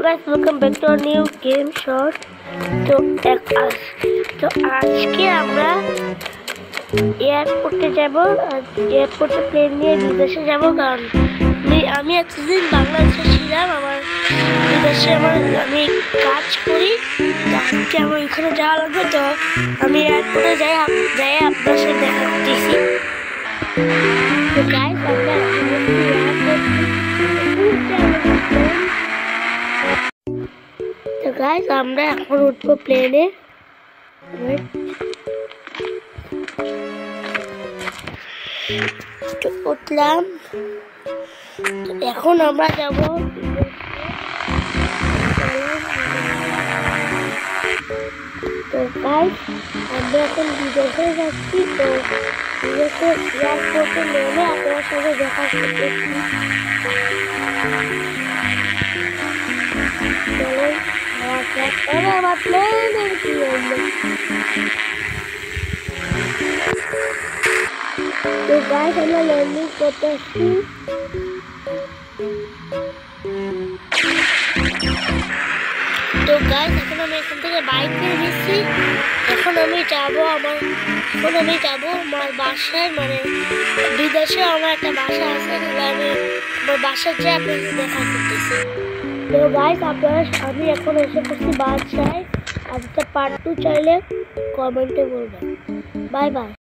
guys, welcome back to a new game shot. তো আজকে আমরা এয়ারপোর্টে যাব, এয়ারপোর্টে প্লেন নিয়ে বিদেশে যাব। কারণ আমি এতদিন বাংলাদেশে ছিলাম, আমার বিদেশে আমি কাজ করি, তো আজকে আমার ওইখানে যাওয়া লাগবে। তো আমি এয়ারপোর্টে যাই আপনার সাথে দেখা করতেছি। তো গাইস, আমরা আমরা এখন উঠবো প্লেনে। উঠলাম, এখন আমরা যাব তো গাইস, আমরা এখন বিদেশে যাচ্ছি। তো বিদেশে এয়ারপোর্টে নেমে আপনার সাথে দেখা করতেছি। তো গাইস, আমরা ল্যান্ডিং করতেছি। তো গাইস, এখন আমি এখান থেকে বাইক নিয়ে নিচ্ছি। এখন আমি যাব আমার বাসায়, মানে বিদেশে আমার একটা বাসা আছে। আমি আমার বাসায় যেয়ে আপনাদের দেখা করতেছি। তো গাইস, আমি এখন এসে পড়ছি বাসায়। আজকে পার্ট 2 চাইলে কমেন্টে বলবেন। Bye bye.